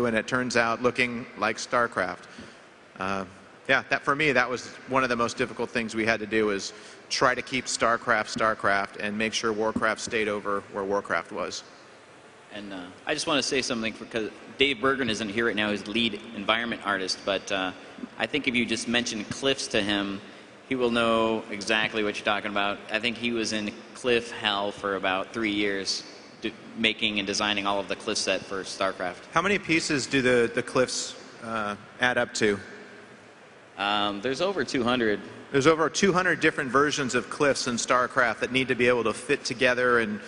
and it turns out looking like Starcraft. Yeah, for me, that was one of the most difficult things we had to do, is try to keep Starcraft, and make sure Warcraft stayed over where Warcraft was. And I just want to say something, because Dave Berggren isn't here right now, he's lead environment artist, but I think if you just mention cliffs to him, he will know exactly what you're talking about. I think he was in cliff hell for about 3 years, making and designing all of the cliff set for Starcraft. How many pieces do the cliffs add up to? There's over 200. There's over 200 different versions of cliffs in StarCraft that need to be able to fit together and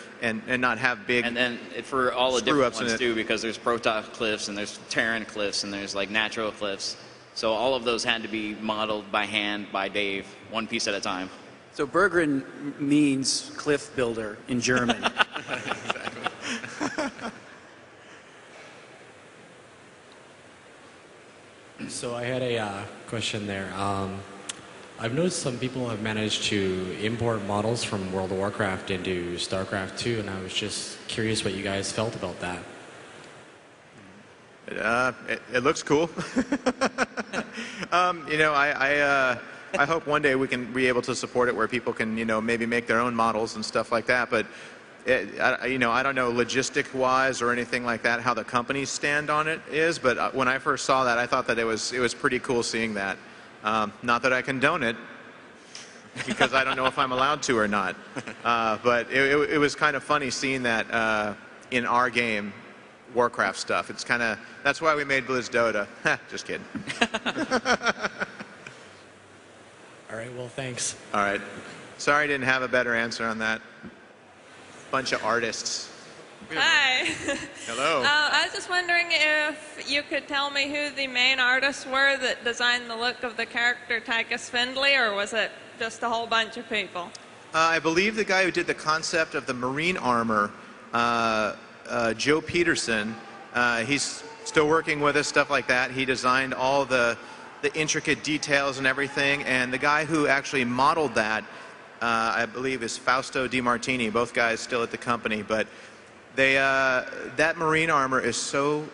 not have big And then for all the different ones in it. too, because there's Protoss cliffs and there's Terran cliffs and there's like natural cliffs. So all of those had to be modeled by hand by Dave, one piece at a time. So Berggren means cliff builder in German. So I had a question there. I've noticed some people have managed to import models from World of Warcraft into StarCraft 2, and I was just curious what you guys felt about that. It looks cool. You know, I hope one day we can be able to support it where people can, you know, maybe make their own models and stuff like that. But you know, I don't know logistic-wise or anything like that how the companies stand on it is. But when I first saw that, I thought that it was pretty cool seeing that. Not that I condone it, because I don't know if I'm allowed to or not. But it was kind of funny seeing that in our game. Warcraft stuff. It's kind of, that's why we made Blizz Dota. Just kidding. All right, well, thanks. All right. Sorry I didn't have a better answer on that. Bunch of artists. Hi. Hello. I was just wondering if you could tell me who the main artists were that designed the look of the character Tychus Findlay, or was it just a whole bunch of people? I believe the guy who did the concept of the marine armor, Joe Peterson, he's still working with us, stuff like that. He designed all the intricate details and everything, and the guy who actually modeled that, I believe, is Fausto DiMartini. Both guys still at the company, but they that marine armor is so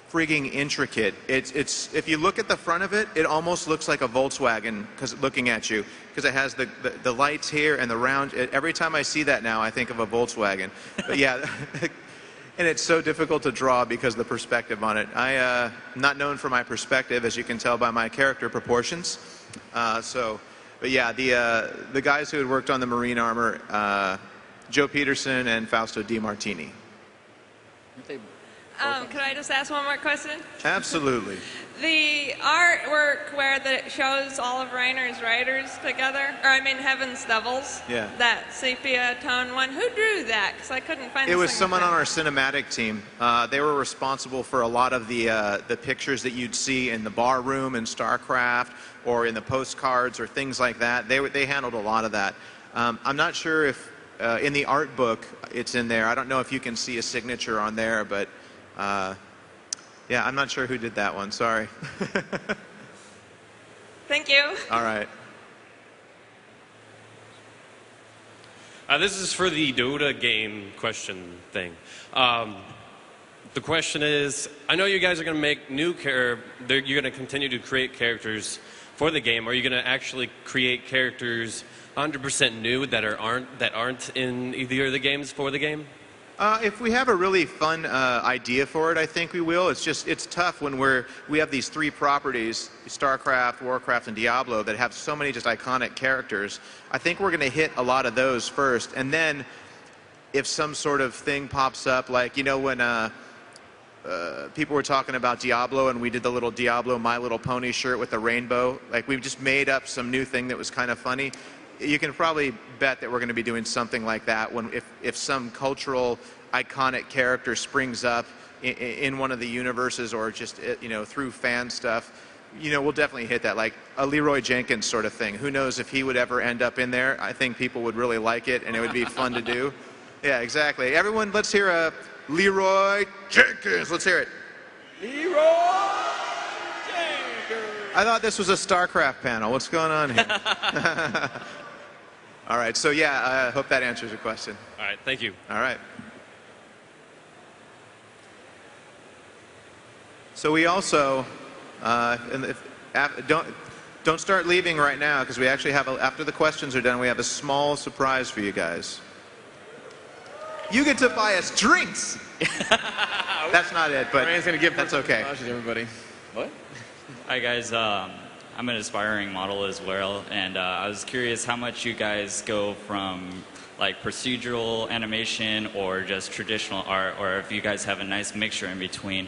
frigging intricate. It's if you look at the front of it, it almost looks like a Volkswagen looking at you, because it has the lights here and the round. Every time I see that now, I think of a Volkswagen. But yeah. And it's so difficult to draw because of the perspective on it. I'm not known for my perspective, as you can tell by my character proportions. But yeah, the guys who had worked on the marine armor, Joe Peterson and Fausto DiMartini. Could I just ask one more question? Absolutely. The artwork where it shows all of Rainer's Riders together, or I mean Heaven's Devils, yeah. That sepia tone one, who drew that? Because I couldn't find it. It was someone on our cinematic team. They were responsible for a lot of the pictures that you'd see in the bar room in StarCraft or in the postcards or things like that. They handled a lot of that. I'm not sure if in the art book it's in there. I don't know if you can see a signature on there, but yeah, I'm not sure who did that one. Sorry. Thank you. All right. This is for the Dota game question thing. The question is, I know you guys are going to make new you're going to continue to create characters for the game. Are you going to actually create characters 100% new that aren't in either of the games for the game? If we have a really fun idea for it, I think we will. It's tough when we have these three properties, StarCraft, Warcraft, and Diablo, that have so many just iconic characters. I think we're going to hit a lot of those first, and then if some sort of thing pops up, like, you know, when people were talking about Diablo and we did the little Diablo My Little Pony shirt with the rainbow, like we've just made up some new thing that was kind of funny. You can probably bet that we're going to be doing something like that if some cultural iconic character springs up in one of the universes, or just, you know, through fan stuff. You know, we'll definitely hit that, like a Leroy Jenkins sort of thing. Who knows if he would ever end up in there? I think people would really like it, and it would be fun to do. Yeah, exactly. Everyone, let's hear a Leroy Jenkins. Let's hear it. Leroy Jenkins. I thought this was a StarCraft panel. What's going on here? All right, so yeah, I hope that answers your question. All right, thank you. All right. So we also, don't start leaving right now because we actually have, after the questions are done, we have a small surprise for you guys. You get to buy us drinks. That's not it, but Ryan's gonna give that's okay. to everybody. What? Hi guys, I'm an aspiring model as well, and I was curious how much you guys go from like procedural animation or just traditional art, or if you guys have a nice mixture in between.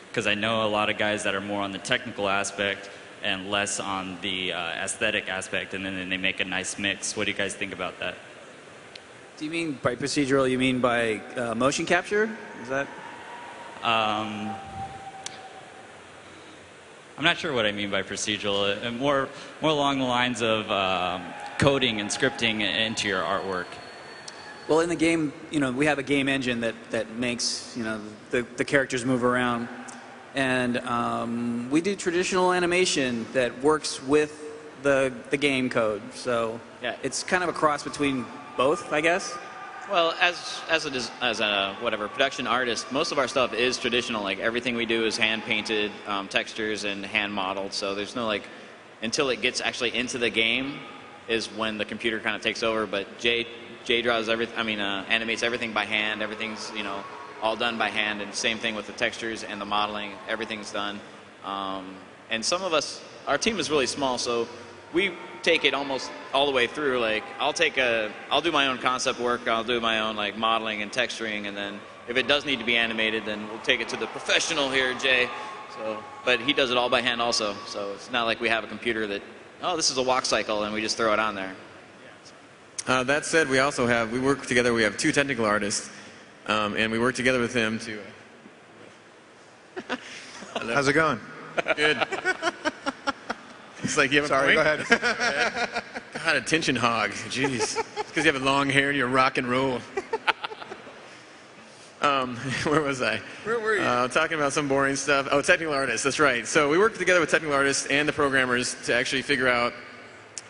Because I know a lot of guys that are more on the technical aspect and less on the aesthetic aspect, and then they make a nice mix. What do you guys think about that? Do you mean by procedural, you mean by motion capture? Is that? I'm not sure what I mean by procedural. More along the lines of coding and scripting into your artwork. Well, in the game, we have a game engine that makes, the characters move around. And we do traditional animation that works with the game code. So yeah, it's kind of a cross between both, I guess. Well, as a whatever production artist, most of our stuff is traditional. Like everything we do is hand painted textures and hand modeled. So there's no until it gets actually into the game is when the computer kind of takes over. But Jay draws everything. Animates everything by hand. Everything's all done by hand, and same thing with the textures and the modeling. Everything's done. And some of us, our team is really small, so we take it almost all the way through. Like I'll do my own concept work, I'll do my own modeling and texturing, and then if it does need to be animated, then we'll take it to the professional here, Jay. But he does it all by hand also. So it's not like we have a computer that, oh, this is a walk cycle, and we just throw it on there. That said, we work together. We have 2 technical artists. And we work together with him to... How's it going? Good. It's like you have Sorry, a go ahead. God, attention hog. Jeez. It's because you have a long hair and you're rock and roll. Where was I? Where were you? Talking about some boring stuff. Oh, technical artists. That's right. So we work together with technical artists and the programmers to actually figure out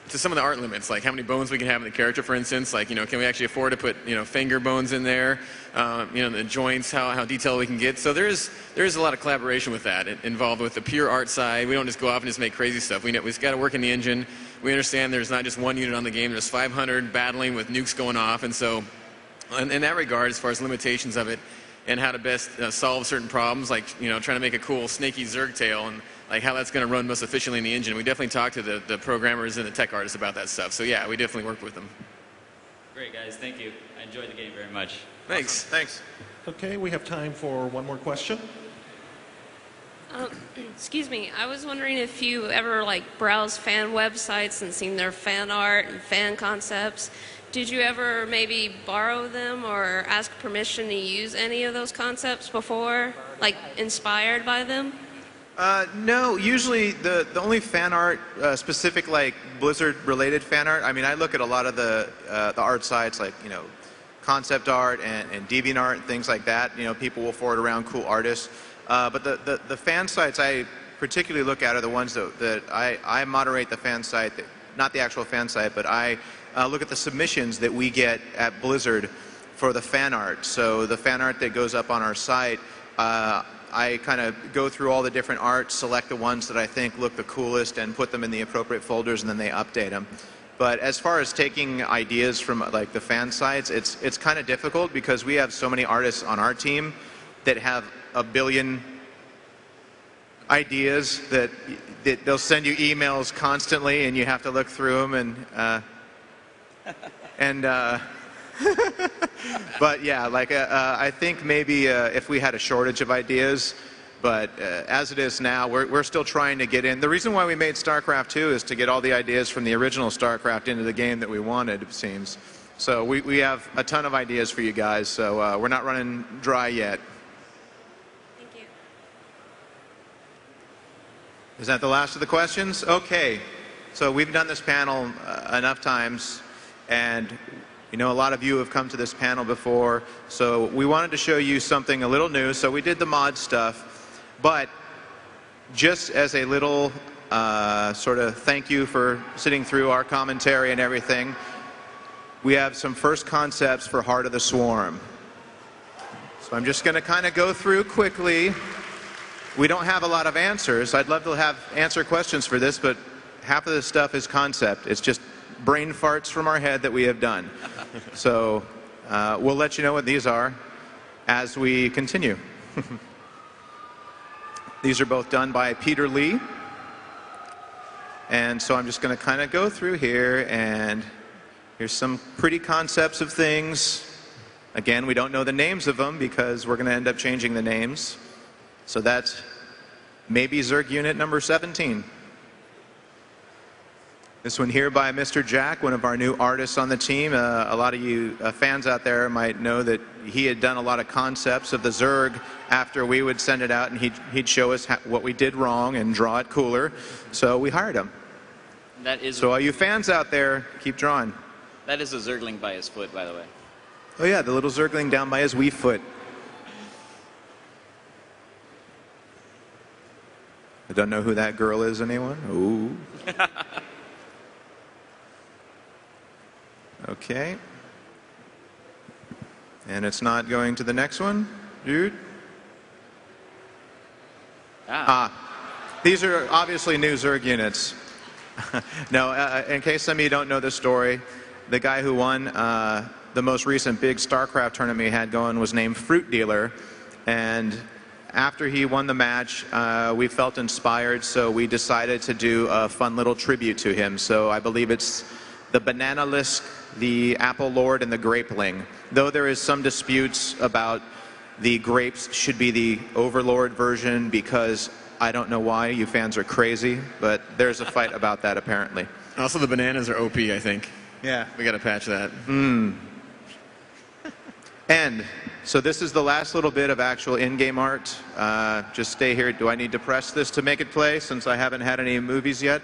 to some of the art limits, like how many bones we can have in the character, for instance. Like, can we actually afford to put, finger bones in there? The joints, how detailed we can get. So there's a lot of collaboration with that involved with the pure art side. We don't just go off and just make crazy stuff. We've got to work in the engine. We understand there's not just one unit on the game. There's 500 battling with nukes going off. And so in that regard, as far as limitations of it and how to best solve certain problems, like, trying to make a cool snaky Zerg tail and like how that's going to run most efficiently in the engine. We definitely talk to the programmers and the tech artists about that stuff. So yeah, we definitely work with them. Great, guys. Thank you. I enjoyed the game very much. Thanks. Awesome. Thanks. Okay, we have time for one more question. Excuse me. I was wondering if you ever browse fan websites and seen their fan art and fan concepts. Did you ever maybe borrow them or ask permission to use any of those concepts before, inspired by them? No, usually the only fan art, specific Blizzard-related fan art, I look at a lot of the art sites like, concept art and DeviantArt and things like that. People will forward around cool artists. But the fan sites I particularly look at are the ones that I moderate the fan site, not the actual fan site, but I look at the submissions that we get at Blizzard for the fan art. So the fan art that goes up on our site, I kind of go through all the different art, select the ones that I think look the coolest, and put them in the appropriate folders, and then they update them. But as far as taking ideas from the fan sites, it's kind of difficult because we have so many artists on our team that have a billion ideas that they'll send you emails constantly, and you have to look through them but yeah, I think maybe if we had a shortage of ideas, but as it is now, we're still trying to get in. The reason why we made Starcraft 2 is to get all the ideas from the original Starcraft into the game that we wanted, it seems. So we have a ton of ideas for you guys, so we're not running dry yet. Thank you. Is that the last of the questions? Okay. So we've done this panel enough times, and a lot of you have come to this panel before, so we wanted to show you something a little new. So we did the mod stuff, but just as a little sort of thank you for sitting through our commentary and everything, we have some first concepts for Heart of the Swarm. So I'm just going to kind of go through quickly. we don't have a lot of answers. I'd love to answer questions for this, but half of this stuff is concept. It's just brain farts from our head that we have done. So we'll let you know what these are as we continue. These are both done by Peter Lee. And so I'm just going to kind of go through here, and here's some pretty concepts of things. Again, we don't know the names of them because we're going to end up changing the names. So that's maybe Zerg unit number 17. This one here by Mr. Jack, one of our new artists on the team. A lot of you fans out there might know that he had done a lot of concepts of the Zerg after we would send it out, and he'd show us what we did wrong and draw it cooler. So we hired him. So all you fans out there, keep drawing. That is a Zergling by his foot, by the way. Oh yeah, the little Zergling down by his wee foot. I don't know who that girl is, anyone? Ooh. Okay. And it's not going to the next one, dude? These are obviously new Zerg units. No, in case some of you don't know the story, the guy who won the most recent big Starcraft tournament we had going was named Fruit Dealer. And after he won the match, we felt inspired, so we decided to do a fun little tribute to him. So I believe it's the Banana Lisk, the Apple Lord, and the Grapeling. Though there is some disputes about the grapes should be the Overlord version, because I don't know why, you fans are crazy, but there's a fight about that apparently. Also, the bananas are OP, I think. Yeah. We got to patch that. And so this is the last little bit of actual in-game art. Just stay here. Do I need to press this to make it play since I haven't had any movies yet?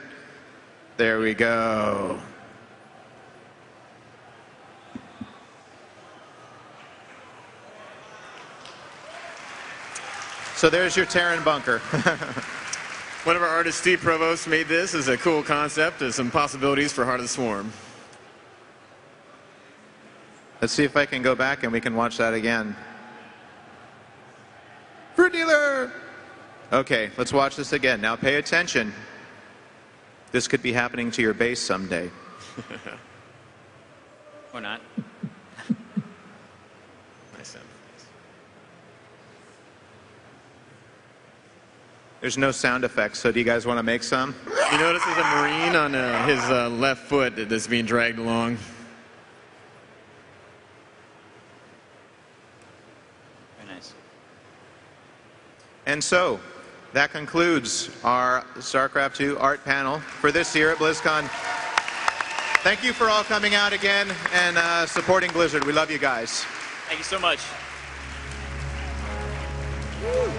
There we go. So there's your Terran bunker. One of our artists, Steve Provost, made this as a cool concept. There's some possibilities for Heart of the Swarm. Let's see if I can go back and we can watch that again. Fruit Dealer! Okay, let's watch this again. Now pay attention. This could be happening to your base someday. Or not. Nice sound. There's no sound effects, so do you guys want to make some? You notice there's a Marine on his left foot that's being dragged along. Very nice. And so, that concludes our StarCraft 2 art panel for this year at BlizzCon. Thank you for all coming out again and supporting Blizzard. We love you guys. Thank you so much. Woo.